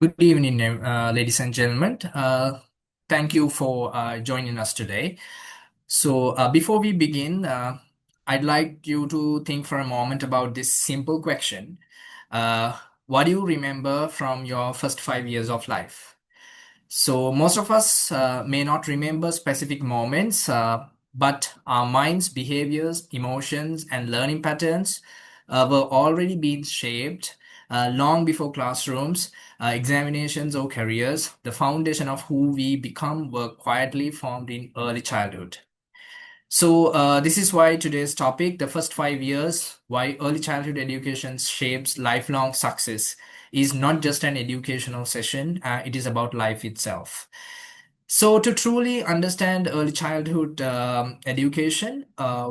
Good evening, ladies and gentlemen. Thank you for joining us today. Before we begin, I'd like you to think for a moment about this simple question. Uh, what do you remember from your first 5 years of life? So, most of us may not remember specific moments, but our minds, behaviors, emotions, and learning patterns were already being shaped long before classrooms, examinations, or careers. The foundation of who we become were quietly formed in early childhood. This is why today's topic, the first 5 years, why early childhood education shapes lifelong success, is not just an educational session, it is about life itself. So, to truly understand early childhood education,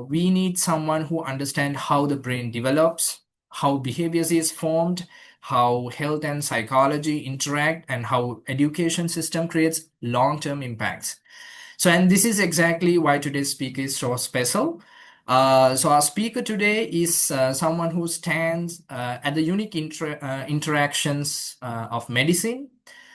we need someone who understands how the brain develops, how behaviors is formed, how health and psychology interact, and how education system creates long-term impacts. And this is exactly why today's speaker is so special. Our speaker today is someone who stands at the unique interactions of medicine,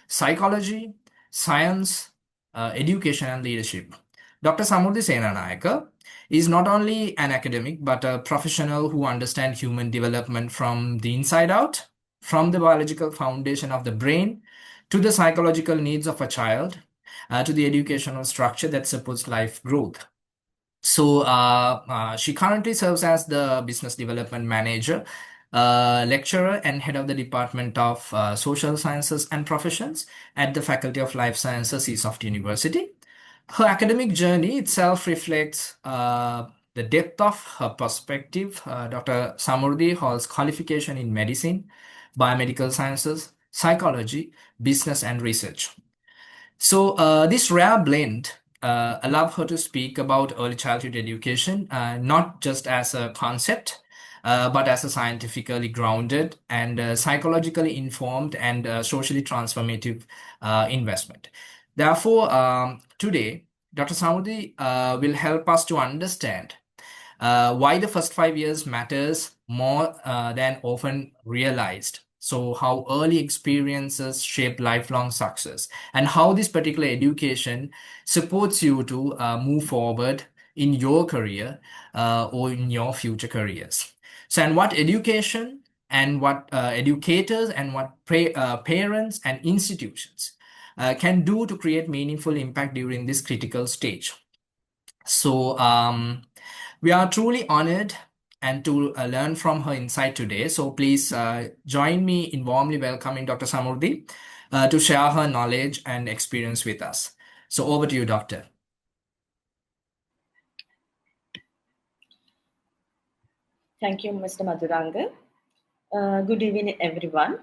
psychology, science, education, and leadership. Dr. Samurdhi Senanayaka is not only an academic but a professional who understands human development from the inside out, from the biological foundation of the brain to the psychological needs of a child, to the educational structure that supports life growth. She currently serves as the business development manager, lecturer, and head of the Department of Social Sciences and Professions at the Faculty of Life Sciences, East University. Her academic journey itself reflects the depth of her perspective. Dr. Samurdhi holds qualification in medicine, biomedical sciences, psychology, business, and research. This rare blend allowed her to speak about early childhood education, not just as a concept, but as a scientifically grounded and psychologically informed and socially transformative investment. Therefore, today, Dr. Saudi will help us to understand why the first 5 years matters more than often realized. So, how early experiences shape lifelong success, and how this particular education supports you to move forward in your career or in your future careers. So, and what education and what educators and what parents and institutions can do to create meaningful impact during this critical stage. We are truly honored and to learn from her insight today. So please join me in warmly welcoming Dr. Samurdhi to share her knowledge and experience with us. So over to you, Doctor. Thank you, Mr. Madhuranga. Good evening, everyone.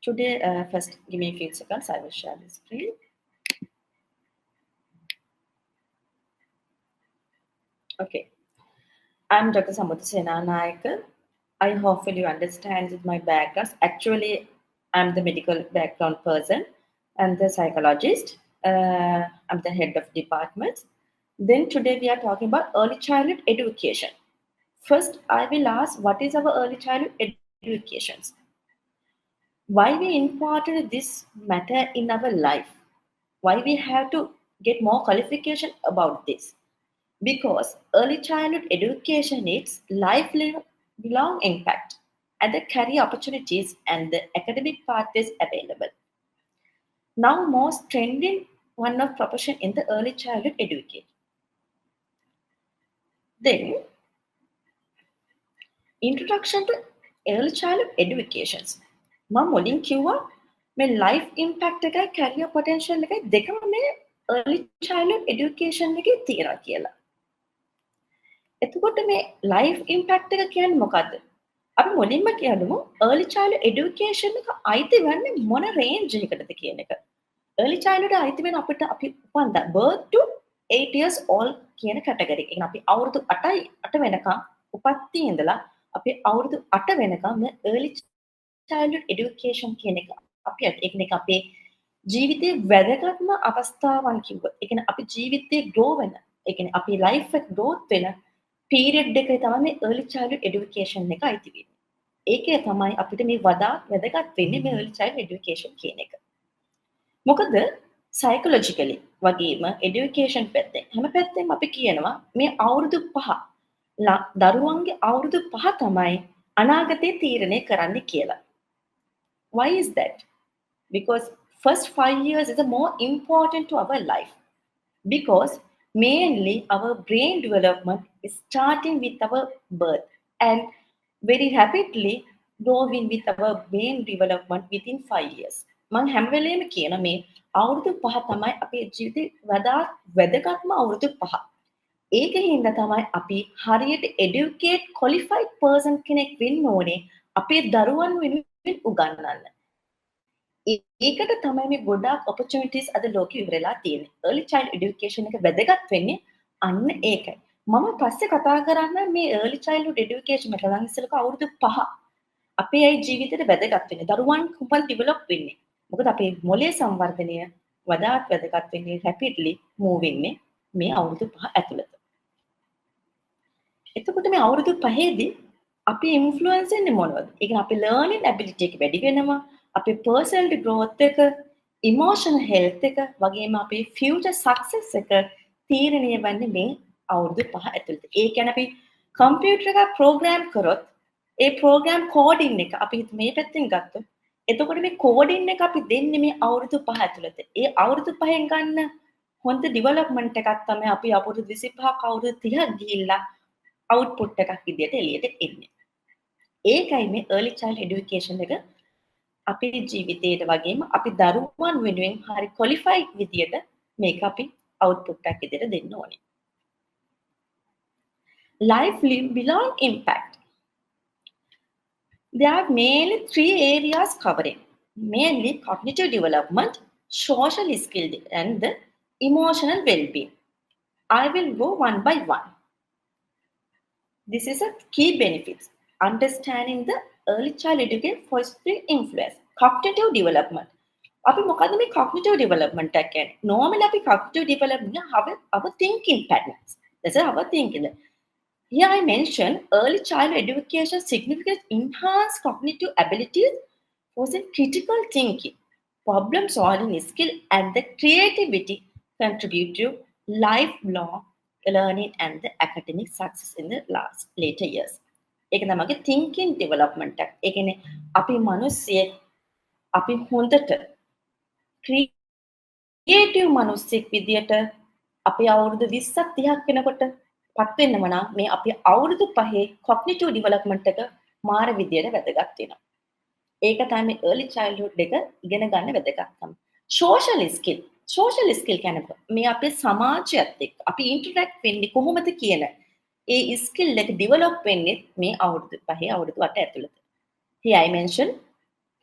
Today, first, give me a few seconds. I will share the screen. Okay. I'm Dr. Samurdhi Senanayaka. I hopefully you understand my background. Actually, I'm the medical background person and the psychologist. I'm the head of departments. Then today we are talking about early childhood education. First, I will ask what is our early childhood educations? Why we important this matter in our life? Why we have to get more qualification about this? Because early childhood education is lifelong impact and the career opportunities and the academic pathways available. Now most trending one of profession in the early childhood education. Then introduction to early childhood educations. මම මුලින් කිව්වා මේ life impact එකයි career potential එකයි දෙකම මේ early childhood education එකේ තියෙනවා කියලා. එතකොට මේ life impact එක කියන්නේ මොකද්ද? අපි මුලින්ම කියමු early childhood education එක අයිති වෙන්නේ මොන range එකකටද කියන එක. early childhood අයිති වෙන අපිට අපි උපන්දා birth to 8 years old කියන category එක. අපි අවුරුදු 8 වෙනකම් උපත්ති ඉඳලා අපි අවුරුදු 8 වෙනකම් මේ early childhood education කියන එක අපි ඒ කියන්නේ අපේ ජීවිතයේ වැදගත්ම අවස්ථාවන් කිව්වොත් ඒ කියන්නේ අපි ජීවිතේ grow වෙන ඒ කියන්නේ අපි life එක growth වෙන period එකේ තමයි මේ early childhood education එක අයිති වෙන්නේ. ඒකේ තමයි අපිට මේ වඩාත් වැදගත් වෙන්නේ මේ early child education කියන එක. මොකද psychologically වගේම education පැත්තෙන් හැම පැත්තෙම අපි කියනවා මේ අවුරුදු 5 දරුවන්ගේ අවුරුදු 5 තමයි අනාගතේ තීරණය කරන්න කියලා. Why is that? Because first 5 years is the more important to our life. Because mainly our brain development is starting with our birth and very rapidly growing with our brain development within 5 years. මම හැම වෙලේම කියන මේ අවුරුදු 5 තමයි අපේ ජීවිතේ වඩාත් වැදගත්ම අවුරුදු 5. ඒකෙන් තමයි අපි හරියට educate qualified person කෙනෙක් වෙන්න ඕනේ අපේ දරුවන් වෙනුවෙන් උගන්වන්න. ඒකට තමයි මේ ගොඩාක් opportunities අද ලෝකෙ ඉවරලා තියෙන්නේ. early child education එක වැදගත් වෙන්නේ අන්න ඒකයි. මම පස්සේ කතා කරන්න මේ early childhood education එක නම් ඉස්සෙල්ලා අවුරුදු 5 අපේ ඒ ජීවිතේට වැදගත් වෙන්නේ. දරුවන් කුමල් develop වෙන්නේ. මොකද අපේ මොළයේ සංවර්ධනය වඩාත් වැදගත් වෙන්නේ rapidly move වෙන්නේ මේ අවුරුදු 5 ඇතුළත. එතකොට මේ අවුරුදු 5ේදී අපි ඉන්ෆ්ලුවන්ස් වෙන්නේ මොනවද? ඒ කියන්නේ අපේ ලර්නින් ඇබිලිටි එක වැඩි වෙනවා. අපේ පර්සනැලිටි growth එක, ඉමෝෂනල් හෙල්ත් එක, වගේම අපේ ෆියුචර් සක්සස් එක තීරණය වෙන්නේ මේ අවුරුදු 5 ඇතුළත. ඒ කියන්නේ අපි කම්පියුටර් එකක් ප්‍රෝග්‍රෑම් කරොත් ඒ ප්‍රෝග්‍රෑම් කෝඩින් එක අපි මේ පැත්තෙන් ගත්තොත් එතකොට මේ කෝඩින් එක අපි දෙන්නේ මේ අවුරුදු 5 ඇතුළත. ඒ අවුරුදු 5ෙන් ගන්න හොඳ ඩෙවලොප්මන්ට් එකක් තමයි අපි අවුරුදු 25ක් අවුරුදු 30ක් ගිහිල්ලා අවුට්පුට් එකක් විදියට එළියට එන්නේ. ඒකයි මේ early child education එක අපේ ජීවිතේට වගේම අපි දරුවන් වෙනුවෙන් හරි qualified විදියට මේක අපි අවුට්පුට් එකක් විදියට දෙන්න ඕනේ. Life belong impact. There are mainly 3 areas covering. Mainly cognitive development, social skill and the emotional well-being. I will go one by one. This is a key benefits. Understanding the early child education fostering influence. Cognitive development. අපි මොකද්ද මේ cognitive development එක කියන්නේ? Normally අපි cognitive development our thinking patterns. That's our thinking. Here I mentioned early child education significantly enhance cognitive abilities fostering critical thinking, problem solving skill and the creativity contribute to lifelong learning and the academic success in the later years. ඒක තමයි thinking development එක. ඒ කියන්නේ අපි මිනිස්සෙක් අපි හොඳට creative මිනිස්සෙක් විදියට අපි අවුරුදු 20ක් 30ක් වෙනකොට පත් වෙන්නම නම් මේ අපි අවුරුදු 5 cognitive development එක මාර විදියට වැදගත් වෙනවා. ඒක තමයි early childhood එක ඉගෙන ගන්න වැදගත්කම. social skill කියන්නේ මේ අපේ සමාජයත් එක්ක අපි interact වෙන්නේ කොහොමද කියන ඒ skill එක develop වෙන්නේ මේ අවුරුදු 5 අවුරුදු 8 ඇතුළත. Here I mentioned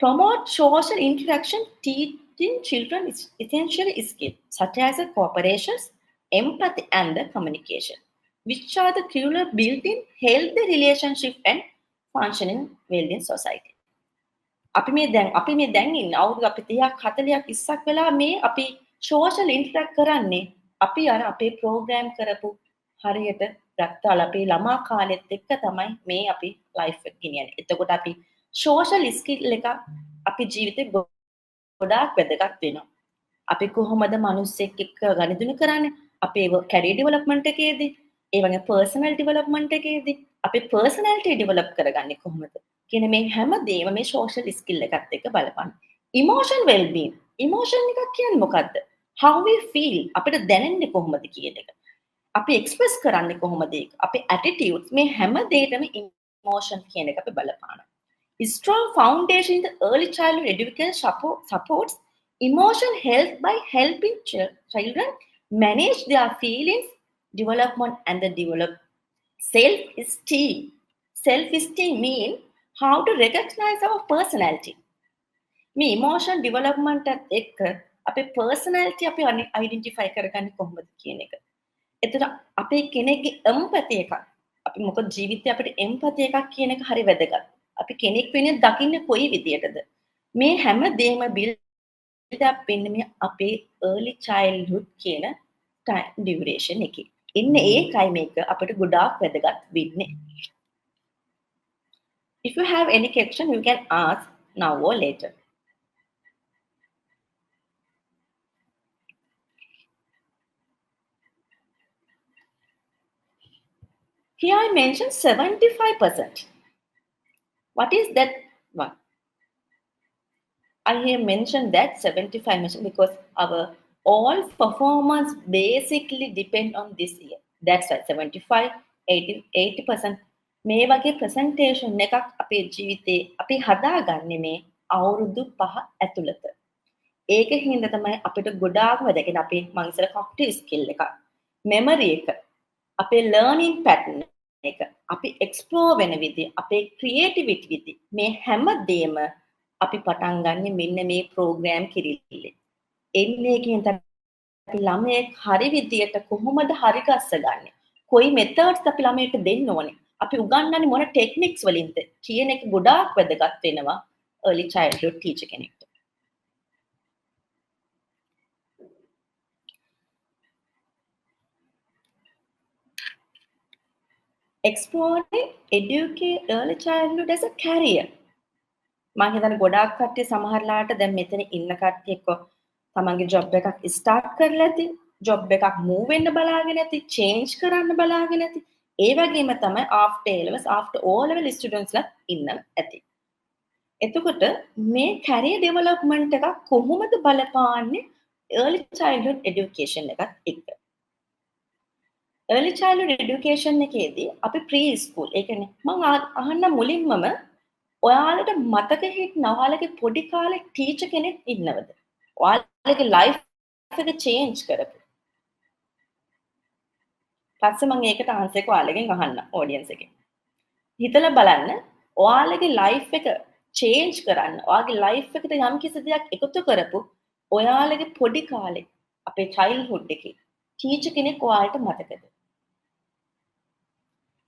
promote social interaction, teaching children essential skills such as cooperation, empathy and the communication, which are the crucial built-in healthy relationship and functioning well-being society. අපි මේ දැන් ඉන්න අවුරුදු අපි 30ක් 40ක් 20ක් වෙලා මේ අපි social interact කරන්නේ අපි අර අපේ program කරපු හරියට ගත්තාල අපේ ළමා කාලෙත් එක්ක තමයි මේ අපි life එක ගෙනියන්නේ. එතකොට අපි social skill එක අපි ජීවිතේ ගොඩාක් වැදගත් වෙනවා. අපි කොහොමද මිනිස්සෙක් එක්ක ගනුදෙනු කරන්නේ? අපේ career development එකේදී, ඒ වගේ personal development එකේදී අපි personality develop කරගන්නේ කොහොමද? කියන මේ හැමදේම මේ social skill එකත් එක්ක බලපන්න. Emotion well-being. Emotion එකක් කියන්නේ මොකද්ද? How we feel. අපිට දැනෙන්නේ කොහොමද කියන එක. අපි express කරන්නේ කොහොමද ඒක? අපේ attitudes මේ හැම දෙයකම emotion කියන එක අපි බලපානවා. Strong foundation in the early childhood education supports emotional health by helping children manage their feelings, development and the develop self-esteem. Self-esteem means how to recognize our personality. මේ emotion development එකත් එක්ක අපේ personality අපි identify කරගන්නේ කොහොමද කියන එක. එතන අපේ කෙනෙක්ගේ empathy එකක් අපි මොකද ජීවිතේ අපිට empathy එකක් කියන එක හරි වැදගත්. අපි කෙනෙක් වෙනින් දකින්නේ කොයි විදියටද? මේ හැම දෙයක්ම build up වෙන්නේ මේ අපේ early childhood කියන time duration එකේ. ඉන්නේ ඒකයි මේක අපිට ගොඩාක් වැදගත් වෙන්නේ. If you have any question, you can ask now or later. Here I mentioned 75%. What is that one? I have mentioned that 75 mentioned because our all performance basically depend on this year. That's why 75, 80% මේ වගේ presentation එකක් අපේ ජීවිතේ අපි හදාගන්නේ මේ අවුරුදු 5 ඇතුළත. ඒක හින්දා තමයි අපිට ගොඩාක් වැදගෙන අපේ මං ඉස්සර කොග්නිටිව් ස්කිල් එක, මෙමරි එක, අපේ ලර්නින් පැටර්න් එක, අපි එක්ස්ප්ලෝර් වෙන විදිහ, අපේ ක්‍රියේටිවිටි විදිහ මේ හැමදේම අපි පටන් ගන්න මෙන්න මේ ප්‍රෝග්‍රෑම් කිරිල්ලේ. එන්නේ කියන අපි ළමයෙක් හරි විදියට කොහොමද හරි ගස්සගන්නේ? කොයි මෙතඩ්ස් අපි ළමයට දෙන්න ඕනේ? අපි උගන්වන්නේ මොන ටෙක්නික්ස් වලින්ද කියන එක ගොඩාක් වැදගත් වෙනවා early childhood teacher කෙනෙක්ට. Exploring educate early childhood as a career. මම හිතන්නේ ගොඩාක් කට්ටිය සමහරලාට දැන් මෙතන ඉන්න කට්ටිය එක්ක තමන්ගේ ජොබ් එකක් ස්ටාර්ට් කරලා ඇති, ජොබ් එකක් මූව් වෙන්න බලාගෙන ඇති, චේන්ජ් කරන්න බලාගෙන ඇති. ඒ වගේම තමයි after A levels, after O level students ලා ඉන්න ඇති. එතකොට මේ career development එක කොහොමද බලපාන්නේ early childhood education එකත් එක්ක? early childhood education එකේදී අපි pre school ඒ කියන්නේ මම අහන්න මුලින්මම ඔයාලට මතක හිටින ඔයාලගේ පොඩි කාලේ ටීචර් කෙනෙක් ඉන්නවද? ඔයාලගේ ලයිෆ් එක චේන්ජ් කරපු. පස්සේ මම ඒකට ආන්සර් එක ඔයාලගෙන් අහන්න ඔඩියන්ස් එකෙන්. හිතලා බලන්න ඔයාලගේ ලයිෆ් එක චේන්ජ් කරන්න ඔයාගේ ලයිෆ් එකට යම් කිසි දෙයක් එකතු කරපු ඔයාලගේ පොඩි කාලේ අපේ චයිල්ඩ්හුඩ් එකේ ටීචර් කෙනෙක් ඔයාලට මතකද?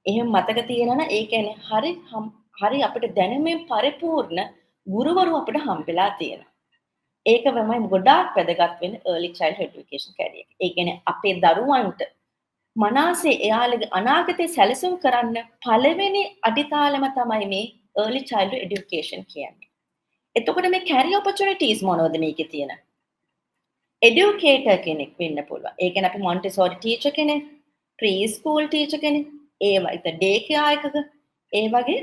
එහෙම මතක තියෙනවා නම් ඒ කියන්නේ හරි අපිට දැනුමෙන් පරිපූර්ණ ගුරුවරු අපිට හම්බෙලා තියෙනවා. ඒක තමයි ගොඩාක් වැදගත් වෙන early childhood education career එක. ඒ කියන්නේ අපේ දරුවන්ට මනසේ එයාලගේ අනාගතේ සැලසුම් කරන්න පළවෙනි අඩිතාලම තමයි මේ early childhood education කියන්නේ. එතකොට මේ career opportunities මොනවද මේකේ තියෙන? educator කෙනෙක් වෙන්න පුළුවන්. ඒ කියන්නේ අපි Montessori teacher කෙනෙක්, preschool teacher කෙනෙක්, ඒ වගේ day care එකක ඒ වගේ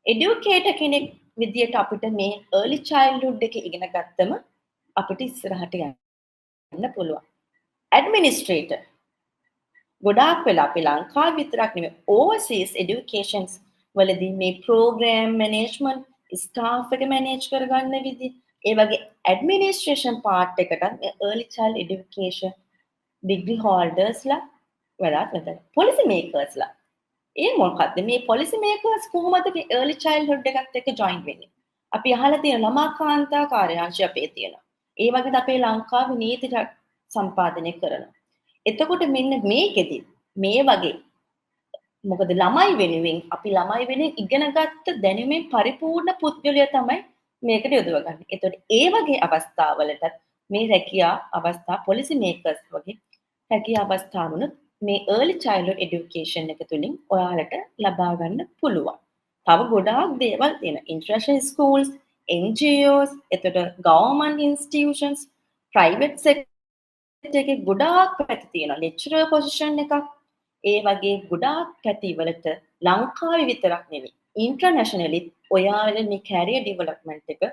educator කෙනෙක් විදියට අපිට මේ early childhood එක ඉගෙන ගත්තම අපිට ඉස්සරහට යන්න පුළුවන්. administrator ගොඩාක් වෙලා අපි ලංකාවේ විතරක් නෙමෙයි overseas educations වලදී මේ program management staff එක manage කරගන්න විදිහ ඒ වගේ administration part එකටත් මේ early child education degree holders ලා වැදගත්. policy makers ලා ඒ මොකක්ද මේ policy makers කොහොමද මේ early childhood එකත් එක්ක join වෙන්නේ? අපි අහලා තියෙන ළමා කාන්තා කාර්යාංශය අපේ තියෙනවා. ඒ වගේත් අපේ ලංකාවේ නීති සම්පාදනය කරනවා. එතකොට මෙන්න මේකෙදි මේ වගේ මොකද ළමයි වෙනුවෙන් අපි ළමයි වෙනුවෙන් ඉගෙනගත්ත දැනුමේ පරිපූර්ණ පුද්ගලය තමයි මේකට යොදවගන්නේ. එතකොට ඒ වගේ අවස්ථාවලට මේ රැකියා අවස්ථා policy makers වගේ රැකියා අවස්ථාවනුත් මේ early childhood education එක තුලින් ඔයාලට ලබා ගන්න පුළුවන්. තව ගොඩාක් දේවල් තියෙනවා. international schools, NGOs, එතකොට government institutions, private sector එකේ ගොඩාක් පැති තියෙනවා. lecturer position එකක් ඒ වගේ ගොඩාක් පැති වලට ලංකාවේ විතරක් නෙවෙයි internationally ඔයාලගේ මේ career development එකට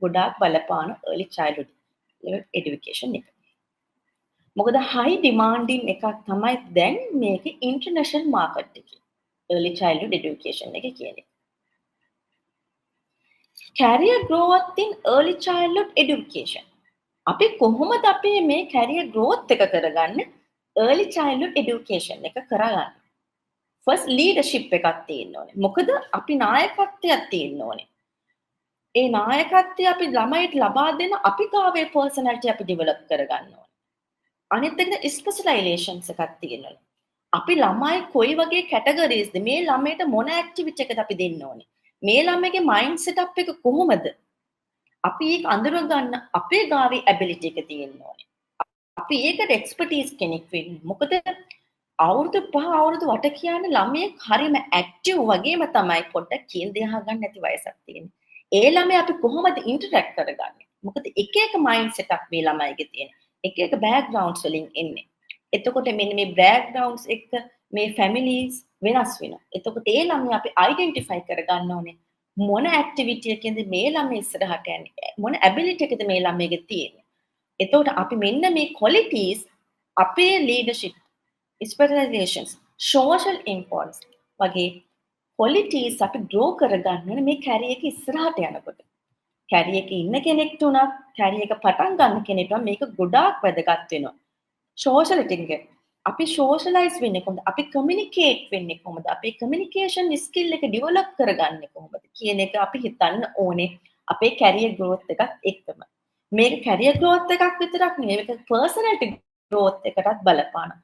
ගොඩාක් බලපාන early childhood education එක. මොකද high demanding එකක් තමයි දැන් මේකේ international market එකේ early childhood education එක කියන්නේ. career growth in early childhood education. අපි කොහොමද අපි මේ career growth එක කරගන්නේ early childhood education එක කරගන්න? first leadership එකක් තියෙන්න ඕනේ. මොකද අපි නායකත්වයක් තියෙන්න ඕනේ. ඒ නායකත්වය අපි ළමයිට ලබා දෙන අපි ගාවේ personality අපි develop කරගන්න ඕනේ. අනිත් එක ස්පෙෂලායිසේෂන්ස් එකක් තියෙනවා. අපි ළමයි කොයි වගේ කැටගරිස්ද මේ ළමයට මොන ඇක්ටිවිටි එකද අපි දෙන්න ඕනේ. මේ ළමයිගේ මයින්ඩ් සෙටප් එක කොහොමද? අපි ඒක අඳුර ගන්න අපේ ගාවේ ඇබිලිටි එක තියෙන්න ඕනේ. අපි ඒකට එක්ස්පර්ටයිස් කෙනෙක් වෙන්න. මොකද අවුරුදු 5 අවුරුදු 8 කියන්නේ ළමයෙක් හරිම ඇක්ටිව් වගේම තමයි පොඩ්ඩක් කියන දේ අහගන්න නැති වයසක් තියෙන්නේ. ඒ ළමයා අපි කොහොමද ඉන්ටරැක්ට් කරගන්නේ? මොකද එක එක මයින්ඩ් සෙට් එකක් මේ ළමයිගේ තියෙන. එක එක බෑග්ග්‍රවුන්ඩ්ස් වලින් එන්නේ. එතකොට මෙන්න මේ බෑග්ග්‍රවුන්ඩ්ස් එක්ක මේ ෆැමිලීස් වෙනස් වෙනවා. එතකොට ඒ ළමයා අපි අයිඩෙන්ටිෆයි කරගන්න ඕනේ. මොන ඇක්ටිවිටි එකකින්ද මේ ළමයා ඉස්සරහට යන්නේ? මොන ඇබිලිටි එකද මේ ළමයාගේ තියෙන්නේ? එතකොට අපි මෙන්න මේ ක්වොලිටීස් අපේ ලීඩර්ෂිප් ස්පෙෂලයිසේෂන්ස් සෝෂල් ඉම්පෝර්ටන්ස් වගේ ක්වොලිටීස් අපි ග්‍රෝ කරගන්න ඕනේ මේ කැරියර් එක ඉස්සරහට යනකොට. කැරියර් එකේ ඉන්න කෙනෙක්ට උනත් කැරියර් එක පටන් ගන්න කෙනෙක්ට මේක ගොඩාක් වැදගත් වෙනවා. සෝෂලිටිං එක අපි සෝෂලයිස් වෙන්නේ කොහොමද? අපි කමියුනිකේට් වෙන්නේ කොහොමද? අපේ කමියුනිකේෂන් ස්කිල් එක ඩෙවලොප් කරගන්නේ කොහොමද කියන එක අපි හිතන්න ඕනේ අපේ කැරියර් ග්‍රෝත් එකත් එක්කම. මේක කැරියර් ග්‍රෝත් එකක් විතරක් නෙවෙයි මේක පර්සනැලිටි ග්‍රෝත් එකටත් බලපානවා.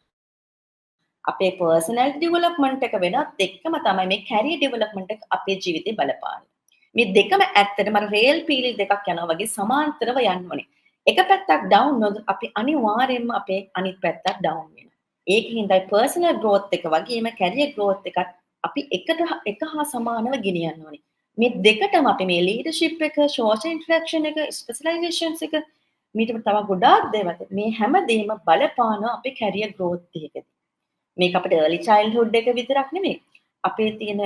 අපේ පර්සනැලිටි ඩෙවලොප්මන්ට් එක වෙනත් එක්කම තමයි මේ කැරියර් ඩෙවලොප්මන්ට් එක අපේ ජීවිතේ බලපාන්නේ. මේ දෙකම ඇත්තටම රේල් පීලි දෙකක් යනවා වගේ සමාන්තරව යන්න ඕනේ. එක පැත්තක් ඩවුන් වුණොත් අපි අනිවාර්යයෙන්ම අපේ අනිත් පැත්තත් ඩවුන් වෙනවා. ඒකින්දයි පර්සනල් ග්‍රෝත් එක වගේම කැරියර් ග්‍රෝත් එකත් අපි එක හා සමානව ගෙනියන්න ඕනේ. මේ දෙකටම අපි මේ ලීඩර්ෂිප් එක, සෝෂල් ඉන්ටරැක්ෂන් එක, ස්පෙෂලයිසේෂන්ස් එක මීට තව ගොඩාක් දේවල් මේ හැමදේම බලපානවා අපේ කැරියර් ග්‍රෝත් එකේදී. මේක අපිට early childhood එක විතරක් නෙමෙයි. අපේ තියෙන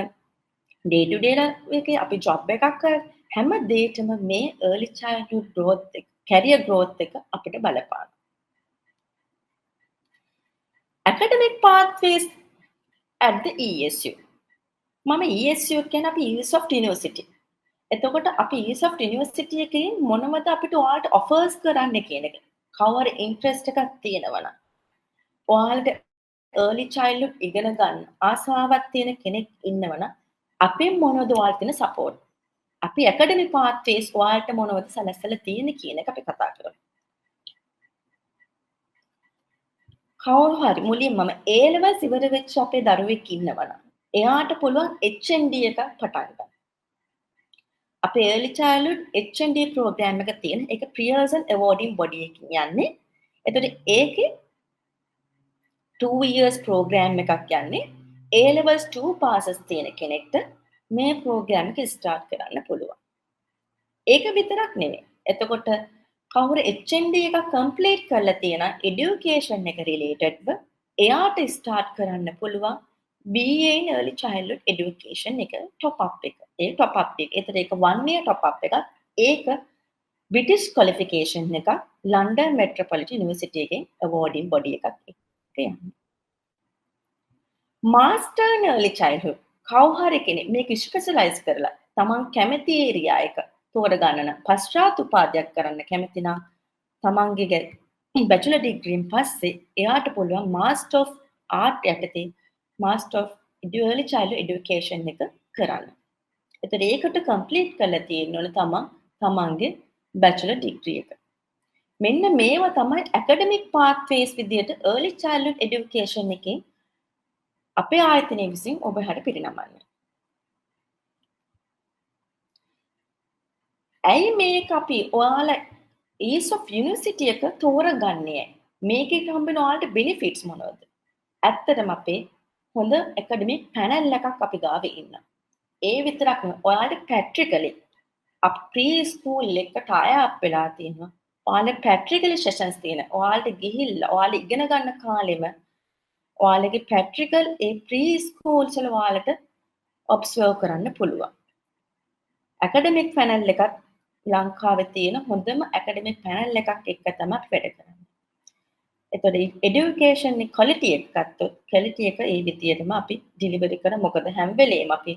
day to day එකේ අපි job එකක් කර හැම දෙයකම මේ early childhood growth එක, career growth එක අපිට බලපානවා. academic pathways at the ESU. මම ESU කියන්නේ අපි ESOFT University. එතකොට අපි ESOFT University එකෙන් මොනවද අපිට ඔයාලට offers කරන්න කියන එක. කවර interest එකක් තියෙනවා නම් ඔයාලට early childhood ඉගෙන ගන්න ආසාවක් තියෙන කෙනෙක් ඉන්නවනම් අපෙන් මොනවද ඔයාලට තියෙන support? අපි academic pathways ඔයාලට මොනවද සැලසලා තියෙන්නේ කියන එක අපි කතා කරමු. කවුරු හරි මුලින්ම A levels ඉවර වෙච්ච අපේ දරුවෙක් ඉන්නවනම් එයාට පුළුවන් HND එක පටන් ගන්න. අපේ early childhood HND program එක තියෙන ඒක Pearson awarding body එකකින් යන්නේ. එතකොට ඒකේ 2 years program එකක් යන්නේ. A levels 2 passes තියෙන කෙනෙක්ට මේ program එක start කරන්න පුළුවන්. ඒක විතරක් නෙමෙයි. එතකොට කවුරු HND එක complete කරලා තියෙන education එක related එයාට start කරන්න පුළුවන් BA in early childhood education එක top up එක. ඒ top up එක. ඒතර ඒක 1 year top up එකක්. ඒක British qualification එක London Metropolitan University එකෙන් awarding body එකක් යන්නේ. Master in early childhood කවුරු හරි කෙනෙක් මේක ස්පෙෂලායිස් කරලා තමන් කැමති ඒරියා එක තෝරගන්න නම් පශ්චාත් උපාධියක් කරන්න කැමති නම් තමන්ගේ බැචලර් ඩිග්‍රීන් පස්සේ එයාට පුළුවන් Master of Art යටතේ Master of Early Childhood Education එක කරන්න. එතකොට ඒකට කම්ප්ලීට් කරලා තියෙන්න ඕන තමන්ගේ බැචලර් ඩිග්‍රී එක. මෙන්න මේවා තමයි academic pathways විදියට early childhood education එකේ අපේ ආයතනය විසින් ඔබට පිරිනමන්නේ. ඇයි මේක අපි ඔයාලා ESOF University එක තෝරගන්නේ? මේකේ හම්බෙන ඔයාලට benefits මොනවද? ඇත්තටම අපේ හොඳ academic panel එකක් අපි ගාවේ ඉන්නවා. ඒ විතරක් නෙවෙයි ඔයාලට practically අප preschool එකට tie up වෙලා තියෙනවා. ඔයාලට practically sessions තියෙනවා. ඔයාලට ගිහිල්ලා ඔයාලා ඉගෙන ගන්න කාලෙම ඔයාලගේ practical ඒ preschools වල ඔයාලට observe කරන්න පුළුවන්. academic panel එකත් ලංකාවේ තියෙන හොඳම academic panel එකක් එක්ක තමයි වැඩ කරන්නේ. එතකොට education නේ quality එක ගත්තොත් quality එක ඒ විදියටම අපි delivery කරන මොකද හැම වෙලේම අපි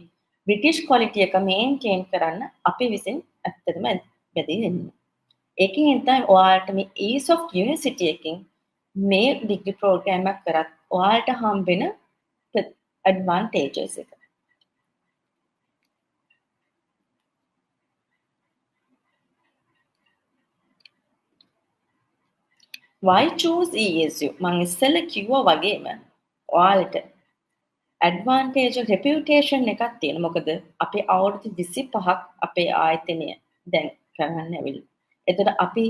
British quality එක maintain කරන්න අපි විසින් ඇත්තටම බැදී ඉන්නේ. ඒකෙන් තමයි ඔයාලට මේ ESOF University එකකින් මේ degree program එක කරත් ඔයාලට හම්බෙන advantages එක. Why choose ESU? මම ඉස්සෙල්ලා කිව්වා වගේම ඔයාලට advantage reputation එකක් තියෙනවා. මොකද අපේ අවුරුදු 25ක් අපේ ආයතනය දැන් කරන්න ඇවිල්ලා. එතකොට අපි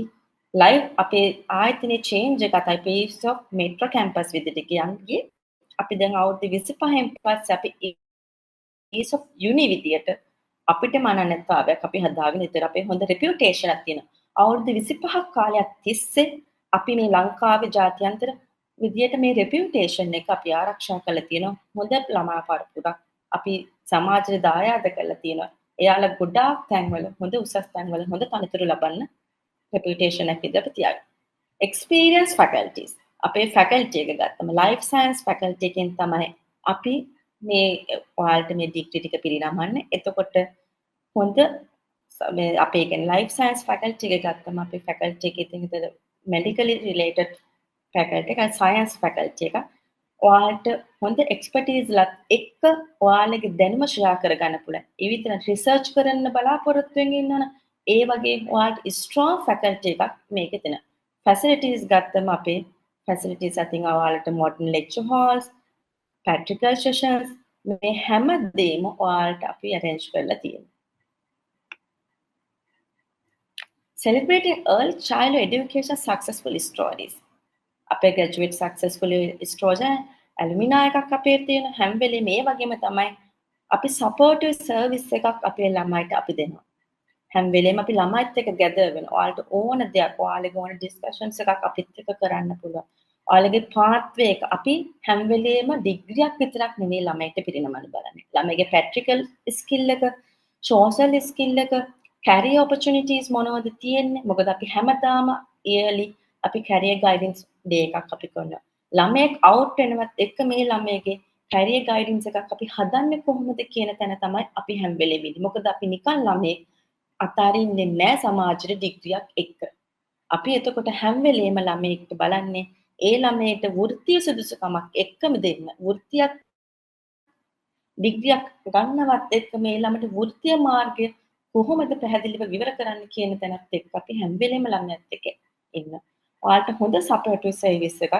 live අපේ ආයතනයේ change එකත් අපි ESOF metro campus විදිහට කියන්නේ අපි දැන් අවුරුදු 25න් පස්සේ අපි ease of uni විදියට අපිට මනනත්තාවයක් අපි හදාගෙන ඉතර අපේ හොඳ රෙපියුටේෂන් එකක් තියෙනවා. අවුරුදු 25ක් කාලයක් තිස්සේ අපි මේ ලංකාවේ ජාත්‍යන්තර විදියට මේ රෙපියුටේෂන් එක අපි ආරක්ෂා කරලා තියෙනවා. හොඳ ළමා පරපුරක් අපි සමාජයට දායාද කරලා තියෙනවා. එයාලා ගොඩාක් තැන්වල හොඳ උසස් තැන්වල හොඳ තනතුරු ලබන්න රෙපියුටේෂන් එක විදියට තියාගන්න. එක්ස්පීරියන්ස් ෆැකල්ටිස් අපේ ෆැකල්ටි එක ගත්තම ලයිෆ් සයන්ස් ෆැකල්ටි එකෙන් තමයි අපි මේ ඔයාලට මේ ඩිග්‍රී ටික පිරිනමන්නේ. එතකොට හොඳ මේ අපේ කියන්නේ ලයිෆ් සයන්ස් ෆැකල්ටි එක ගත්තම අපේ ෆැකල්ටි එකේ තියෙන මෙඩිකලි රිලේටඩ් ෆැකල්ටි එක සයන්ස් ෆැකල්ටි එක ඔයාලට හොඳ එක්ස්පර්ටීස් ලත් එක්ක ඔයාලගේ දැනුම ෂෙයා කරගන්න පුළුවන්. ඒ විතර රිසර්ච් කරන්න බලාපොරොත්තු වෙමින් ඉන්නවනේ ඒ වගේ ඔයාලට ස්ට්‍රෝං ෆැකල්ටි එකක් මේකේ තියෙනවා. ෆැසිලිටීස් ගත්තම අපේ ෆැසිලිටීස් අතින් ඔයාලට modern lecture halls, practical sessions මේ හැම දෙයක්ම ඔයාලට අපි arrange කරලා තියෙනවා. Celebrating early childhood education successful stories. අපේ graduate successful stories alumni එකක් අපේ තියෙන හැම වෙලේම මේ වගේම තමයි අපි supportive service එකක් අපේ ළමයිට අපි දෙනවා. හැම වෙලේම අපි ළමයිත් එක්ක gather වෙනවා. ඔයාලට ඕන දෙයක්, ඔයාලගේ ඕන discussions එකක් අපිත් එක්ක කරන්න පුළුවන්. ඔයාලගේ pathway එක අපි හැම වෙලේම ඩිග්‍රියක් විතරක් නෙමෙයි ළමයිට පිරිනමන්න බලන්නේ. ළමයිගේ practical skill එක, social skill එක, career opportunities මොනවද තියෙන්නේ? මොකද අපි හැමදාම yearly අපි career guidance day එකක් අපි කරනවා. ළමයෙක් out වෙනවත් එක්ක මේ ළමයේගේ career guidance එකක් අපි හදන්නේ කොහොමද කියන තැන තමයි අපි හැම වෙලේම ඉන්නේ. මොකද අපි නිකන් ළමයෙක් අතාරින්නේ නැහැ සමාජයේ ඩිග්‍රියක් එක්ක. අපි එතකොට හැම වෙලේම ළමයෙක්ට බලන්නේ ඒ ළමයට වෘත්තීය සුදුසුකමක් එක්කම දෙන්න. වෘත්තියක් ඩිග්‍රියක් ගන්නවත් එක්ක මේ ළමයට වෘත්තීය මාර්ගය කොහොමද පැහැදිලිව විවර කරන්න කියන තැනත් එක්ක අපි හැම වෙලේම ළමයාත් එක්ක ඉන්න. ඔයාලට හොඳ සපෝටිව් සර්විස් එකක්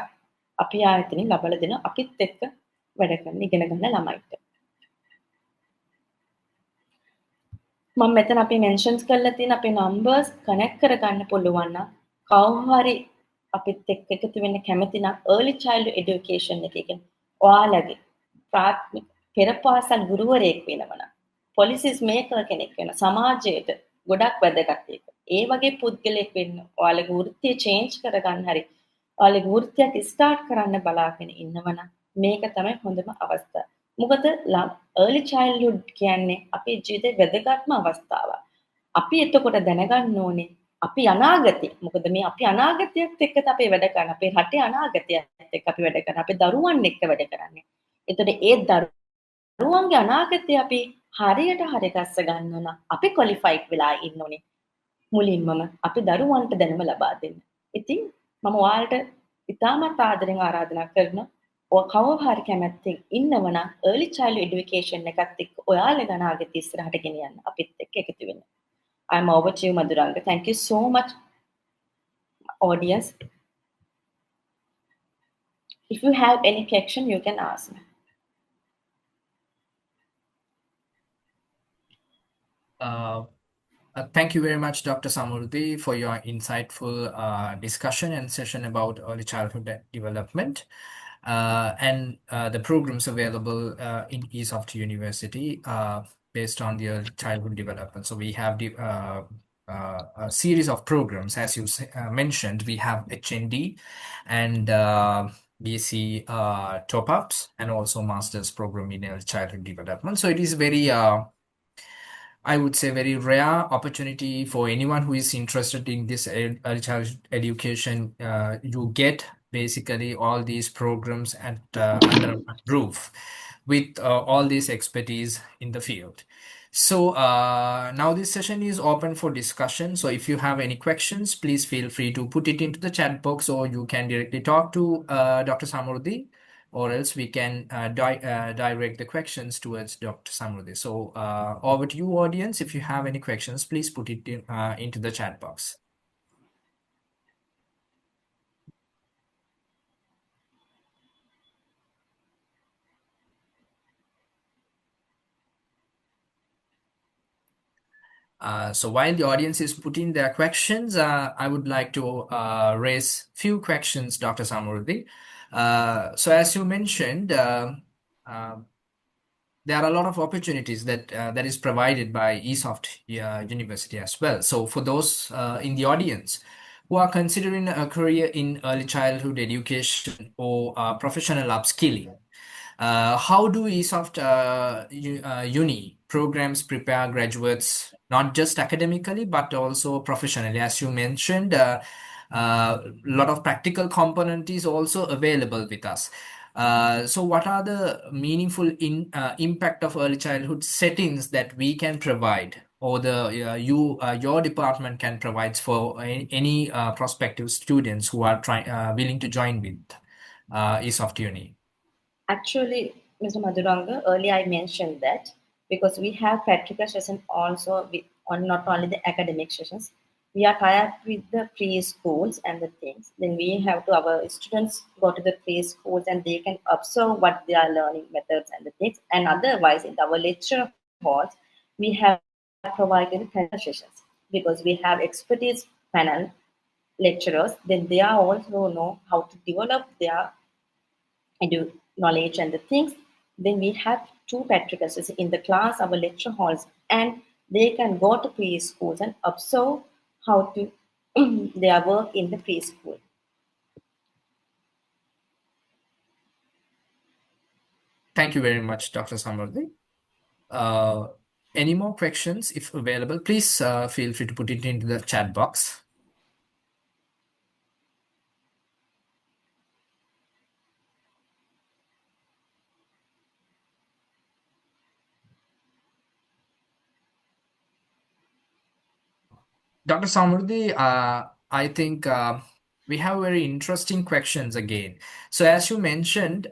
අපි ආයතනෙන් ලබා දෙන අපිත් එක්ක වැඩ කරන ඉගෙන ගන්න ළමයිට. මම මෙතන අපි මෙන්ෂන්ස් කරලා තියෙන අපේ නම්බර්ස් කනෙක්ට් කරගන්න පුළුවන් නම් කවුරු හරි අපිත් එක්ක එකතු වෙන්න කැමති නම් early childhood education එකේ කියන්නේ ඔයාලගේ ප්‍රාථමික පෙර පාසල් ගුරුවරයෙක් වෙනවනම් policies maker කෙනෙක් වෙන සමාජයට ගොඩක් වැදගත් ඒක. ඒ වගේ පුද්ගලයෙක් වෙන්න ඔයාලගේ වෘත්තිය change කරගන්න හරි ඔයාලගේ වෘත්තියක් start කරන්න බලාගෙන ඉන්නවනම් මේක තමයි හොඳම අවස්ථාව. මොකද early childhood කියන්නේ අපේ ජීවිතේ වැදගත්ම අවස්ථාවක්. අපි එතකොට දැනගන්න ඕනේ අපි අනාගතේ මොකද මේ අපි අනාගතයත් එක්ක අපි වැඩ කරන අපේ රටේ අනාගතයත් එක්ක අපි වැඩ කරන අපේ දරුවන් එක්ක වැඩ කරන්නේ. එතකොට ඒ දරුවන්ගේ අනාගතය අපි හරියට හරි ගස්ස ගන්න නම් අපි ක්වොලිෆයිඩ් වෙලා ඉන්න ඕනේ. මුලින්මම අපි දරුවන්ට දැනුම ලබා දෙන්න. ඉතින් මම ඔයාලට ඉතාමත් ආදරෙන් ආරාධනා කරනවා ඔය කවුරු හරි කැමැත්තෙන් ඉන්නවනම් early childhood education එකත් එක්ක ඔයාලගේ අනාගතය ඉස්සරහට ගෙනියන්න අපිත් එක්ක එකතු වෙන්න. I'm over to you, Madhuranga. Thank you so much, audience. If you have any question, you can ask me. Thank you very much, Dr. Samurthy, for your insightful discussion and session about early childhood development and the programs available in Eastsoft University based on the early childhood development. So we have a series of programs, as you mentioned. We have HND and BC top-ups and also master's program in early childhood development. So it is very I would say very rare opportunity for anyone who is interested in this early childhood education. You get basically all these programs at under one roof with all this expertise in the field. So now this session is open for discussion. So if you have any questions, please feel free to put it into the chat box, or you can directly talk to Dr. Samurthy, or else we can direct the questions towards Dr. Samruddhi. So over to you, audience. If you have any questions, please put it into the chat box. So while the audience is putting their questions, I would like to raise few questions, Dr. Samruddhi. So as you mentioned, uh, there are a lot of opportunities that is provided by eSoft University as well. So for those in the audience who are considering a career in early childhood education or professional upskilling, how do ESOFT Uni programs prepare graduates not just academically but also professionally? As you mentioned, a lot of practical component is also available with us. So, what are the meaningful impact of early childhood settings that we can provide, or your department can provide for any prospective students who are willing to join with ESOFT Uni? Actually, Mr. Madhuranga, earlier I mentioned that because we have practical sessions also on not only the academic sessions, we are tied with the preschools and the things. Then we have to our students go to the preschools and they can observe what they are learning methods and the things. And otherwise, in our lecture halls, we have provided panel sessions because we have expertise panel lecturers. Then they are also know how to develop their knowledge and the things. Then we have two patriarchs in the class, our lecture halls, and they can go to preschools and observe how to their work in the preschool. Thank you very much, Dr. Samardhi. Uh, any more questions, if available, please feel free to put it into the chat box. Dr. Samurdhi, I think we have very interesting questions again. So, as you mentioned,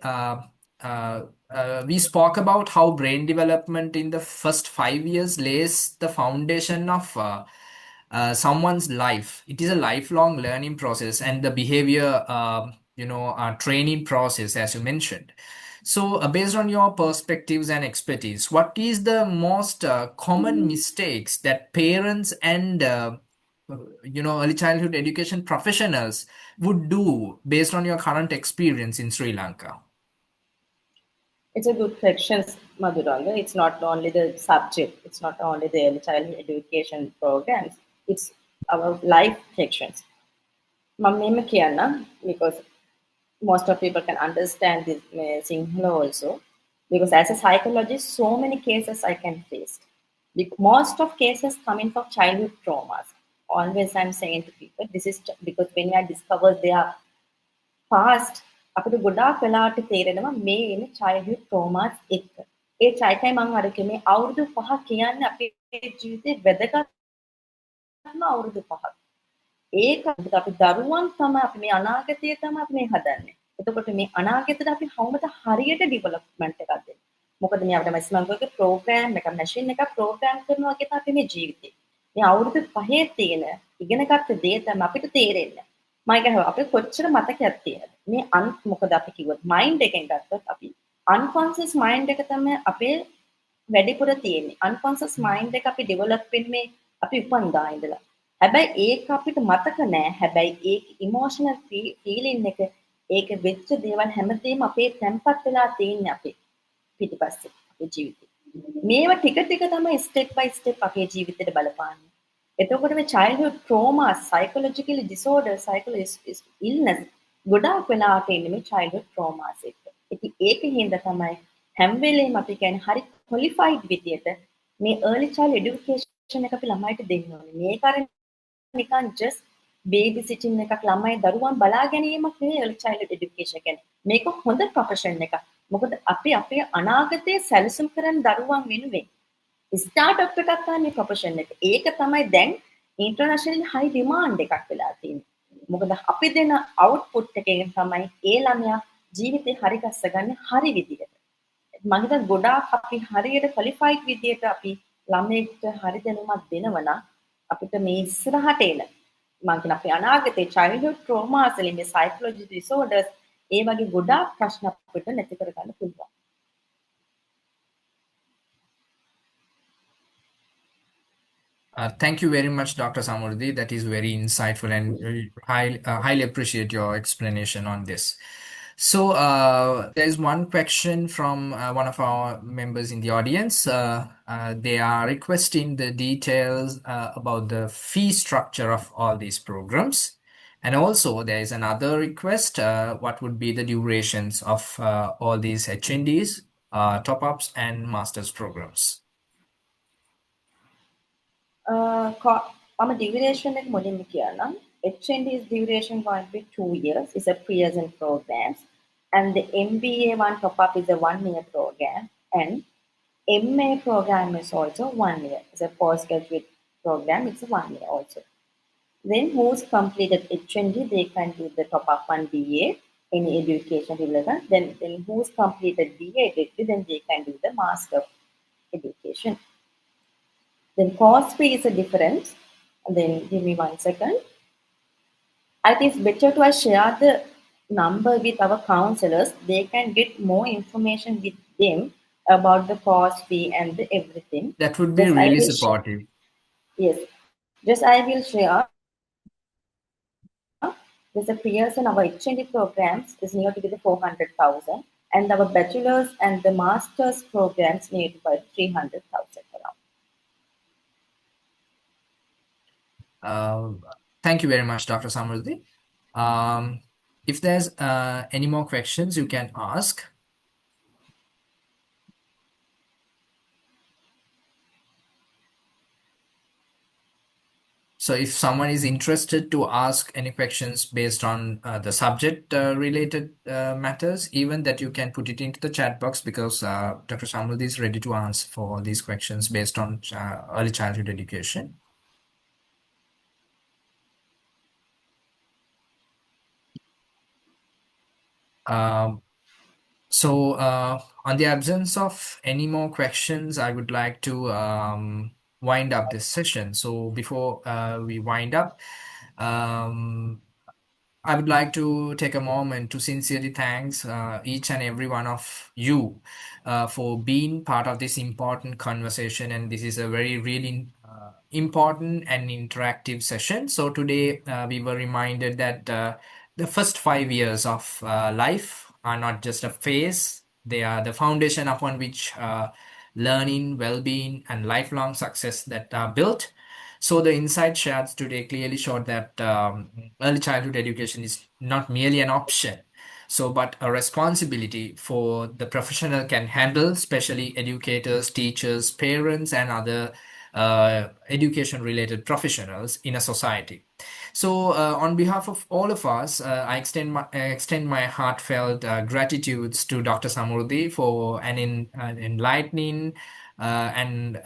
we spoke about how brain development in the first 5 years lays the foundation of someone's life. It is a lifelong learning process and the behavior, training process, as you mentioned. So, based on your perspectives and expertise, what is the most common mistakes that parents and early childhood education professionals would do based on your current experience in Sri Lanka? It's a good question, Madhuranga. It's not only the subject, it's not only the early childhood education programs, it's our life sections. Mama Kiana, because most of people can understand this Sinhala also. Because as a psychologist, so many cases I can face. Most of cases coming from childhood traumas. Always I'm saying to people, this is because when I discover their past, අපිට ගොඩාක් වෙලාවට තේරෙනවා මේ එන childhood traumas එක්ක. ඒ චයිතයි මම අර කිව්වේ මේ අවුරුදු 5 කියන්නේ අපේ ජීවිතේ වැදගත්ම අවුරුදු 5ක්. ඒක අපි දරුවන් තමයි අපි මේ අනාගතය තමයි අපි මේ හදන්නේ. එතකොට මේ අනාගතයට අපි කොහොමද හරියට ඩෙවලොප්මන්ට් එකක් දෙන්නේ? මොකද මේ අපිට මැස්මන්ගෝගේ ප්‍රෝග්‍රෑම් එක මැෂින් එක ප්‍රෝග්‍රෑම් කරනවා කියන අපි මේ ජීවිතේ. මේ අවුරුදු 5 තියෙන ඉගෙනගත්ත දේ තමයි අපිට තේරෙන්නේ. මම කියනවා අපිට කොච්චර මතකයක් තියෙනවද? මේ මොකද අපි කිව්වොත් මයින්ඩ් එකෙන් ගත්තොත් අපි අන්කොන්ෂස් මයින්ඩ් එක තමයි අපේ වැඩිපුර තියෙන්නේ. අන්කොන්ෂස් මයින්ඩ් එක අපි ඩෙවලොප් වෙන්නේ අපි උපන්දා ඉඳලා. හැබැයි ඒක අපිට මතක නෑ. හැබැයි ඒක ඉමෝෂනල් ෆීලින් එක ඒක වෙච්ච දේවල් හැමදේම අපේ තැම්පත් වෙලා තියෙන්නේ අපේ පිටිපස්සේ අපේ ජීවිතේ. මේවා ටික ටික තමයි ස්ටෙප් බයි ස්ටෙප් අපේ ජීවිතේට බලපාන්නේ. එතකොට මේ childhood trauma, psychological disorder, psychological illness ගොඩාක් වෙලාවට එන්නේ මේ childhood traumas එක්ක. ඉතින් ඒකෙන් හින්දා තමයි හැම වෙලේම අපි කියන්නේ හරි qualified විදියට මේ early child education එක අපි ළමයිට දෙන්න ඕනේ. මේක අර නිකන් just baby sitting එකක් ළමයි දරුවන් බලා ගැනීමක් නෙවෙයි early childhood education කියන්නේ. මේක හොඳ profession එකක්. මොකද අපි අපේ අනාගතය සැලසුම් කරන දරුවන් වෙනුවෙන් ස්ටාර්ට්අප් එකක් ගන්න ප්‍රොෆෙෂන් එක. ඒක තමයි දැන් ඉන්ටර්නැෂනල් හයි ඩිමාන්ඩ් එකක් වෙලා තියෙන්නේ. මොකද අපි දෙන අවුට්පුට් එකෙන් තමයි ඒ ළමයා ජීවිතේ හරි ගස්ස ගන්න හරි විදියට. මම හිතන ගොඩාක් අපි හරියට ක්වොලිෆයිඩ් විදියට අපි ළමයෙක්ට හරි දැනුමක් දෙනවා අපිට මේ ඉස්සරහට එන මම කියන අපේ අනාගතේ childhood traumas වලින් මේ psychological disorders ඒ වගේ ගොඩාක් ප්‍රශ්න අපිට නැති කරගන්න පුළුවන්. Thank you very much, Dr. Samurdhi. That is very insightful and highly appreciate your explanation on this. So there's one question from one of our members in the audience. They are requesting the details about the fee structure of all these programs. And also there is another request, what would be the durations of all these HNDs, top-ups and master's programs? I'm a duration like මුලින්ම කියන්නම්. HND's duration going to be 2 years. It's a present programs. And the MBA one top-up is a 1 year program. And MA program is also 1 year. It's a postgraduate program. It's a 1 year also. Then who's completed HND, they can do the top-up on BA, any education relevant. Then who's completed BA degree, then they can do the Master of Education. Then cost fee is a difference. And then give me 1 second. I think it's better to share the number with our counselors. They can get more information with them about the cost fee and the everything. That would be Just I really will supportive. yes. Just I will share. There's a peers and our HND programs is near to be the 400,000, and our bachelor's and the master's programs near to by 300,000 around. Thank you very much, Dr. Samruddhi. If there's any more questions, you can ask. So if someone is interested to ask any questions based on the subject related matters, even that you can put it into the chat box because Dr. Samruddhi is ready to answer for all these questions based on early childhood education. So on the absence of any more questions, I would like to wind up this session. So before we wind up, um, I would like to take a moment to sincerely thank each and every one of you for being part of this important conversation. And this is a very, really important and interactive session. So today we were reminded that the first 5 years of life are not just a phase, they are the foundation upon which learning, well-being, and lifelong success that are built. So the insight shared today clearly showed that early childhood education is not merely an option, so but a responsibility for the professional can handle, especially educators, teachers, parents, and other education-related professionals in a society. So, on behalf of all of us, I extend my heartfelt gratitudes to Dr. Samruddhi for an enlightening and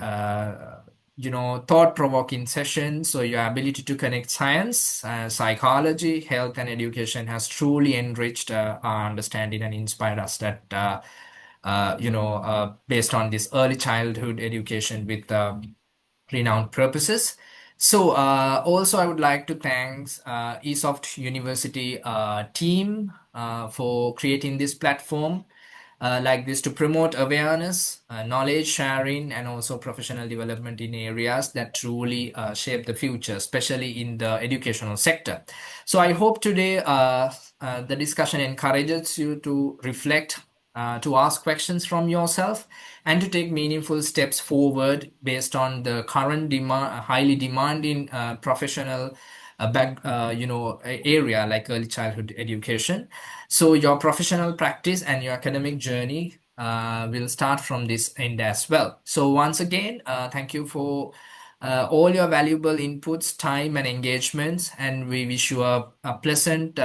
thought-provoking session. So your ability to connect science, psychology, health, and education has truly enriched our understanding and inspired us that based on this early childhood education with renowned purposes. So also I would like to thank ESOFT University team for creating this platform like this to promote awareness, knowledge sharing, and also professional development in areas that truly shape the future, especially in the educational sector. So I hope today the discussion encourages you to reflect, to ask questions from yourself, and to take meaningful steps forward based on the current highly demanding professional area like early childhood education. So your professional practice and your academic journey will start from this end as well. So once again, thank you for all your valuable inputs, time, and engagements, and we wish you a pleasant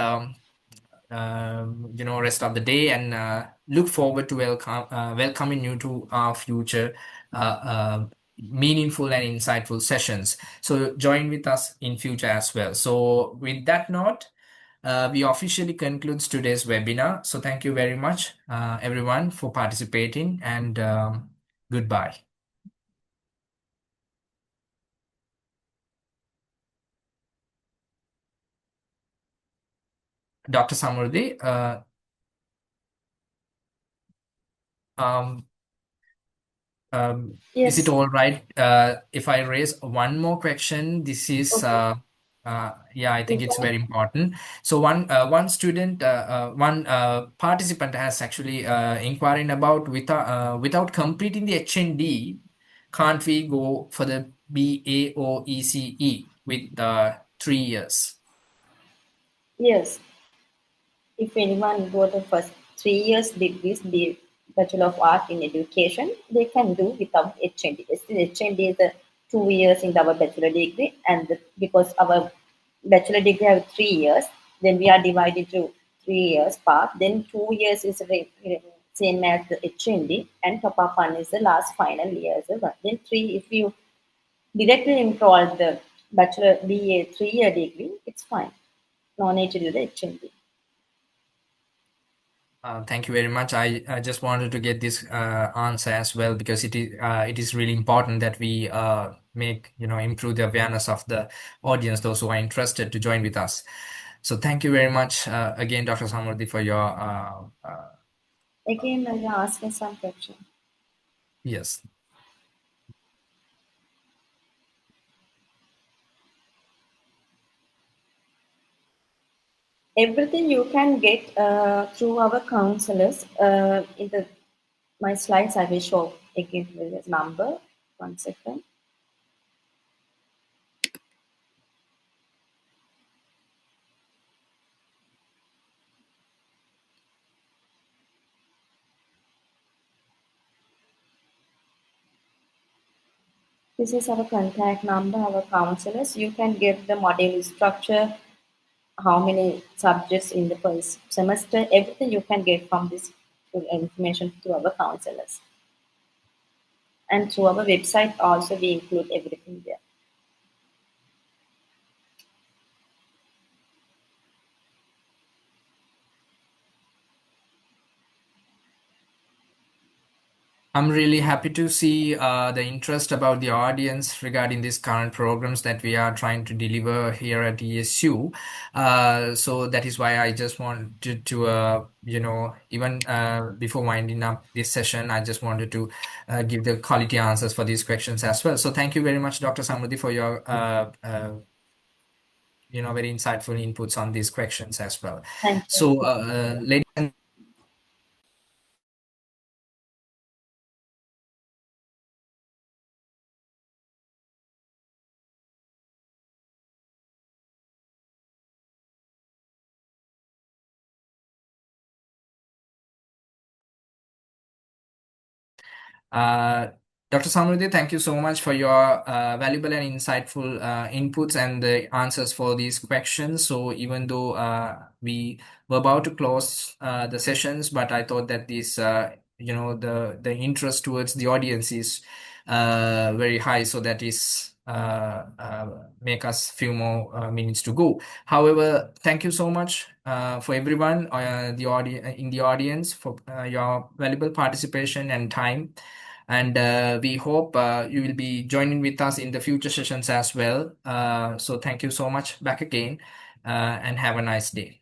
rest of the day, and look forward to welcoming you to our future meaningful and insightful sessions. So join with us in future as well. So with that note, we officially concludes today's webinar. So thank you very much, everyone, for participating, and goodbye. Dr. Samruddhi, um, is it Yes. all right if I raise one more question? This is Okay. Yeah, I think it's very important. So one participant has actually inquiring about without completing the HND, can't we go for the BAOECE with 3 years? Yes, if anyone go the first 3 years degrees, the Bachelor of Art in Education, they can do without HND. Still, HND is 2 years in our bachelor degree, and because our bachelor degree have 3 years, then we are divided to 3 years part. Then 2 years is same as the HND, and top up one is the last final year as well. Then three, if you directly enroll the bachelor BA 3 year degree, it's fine. No need to do the HND. Thank you very much. I just wanted to get this answer as well because it is really important that we make improve the awareness of the audience, those who are interested to join with us. So thank you very much again, Dr. Samurthy, for your Again, you're asking some question. yes. Everything you can get through our counselors. In the my slides, I will show again with this number. 1 second. This is our contact number, our counselors. You can get the module structure, how many subjects in the first semester, everything you can get from this information through our counselors. And through our website also we include everything there. I'm really happy to see the interest about the audience regarding these current programs that we are trying to deliver here at ESU. So that is why I just wanted to, even before winding up this session, I just wanted to give the quality answers for these questions as well. So thank you very much, Dr. Samruddhi, for your, very insightful inputs on these questions as well. Thank you. So, ladies and Uh, Dr. Samruddhi, thank you so much for your valuable and insightful inputs and the answers for these questions. So even though we were about to close the sessions, but I thought that the interest towards the audience is very high, so that is make us few more minutes to go. However, thank you so much for everyone in the audience for your valuable participation and time. And we hope you will be joining with us in the future sessions as well. So thank you so much back again and have a nice day.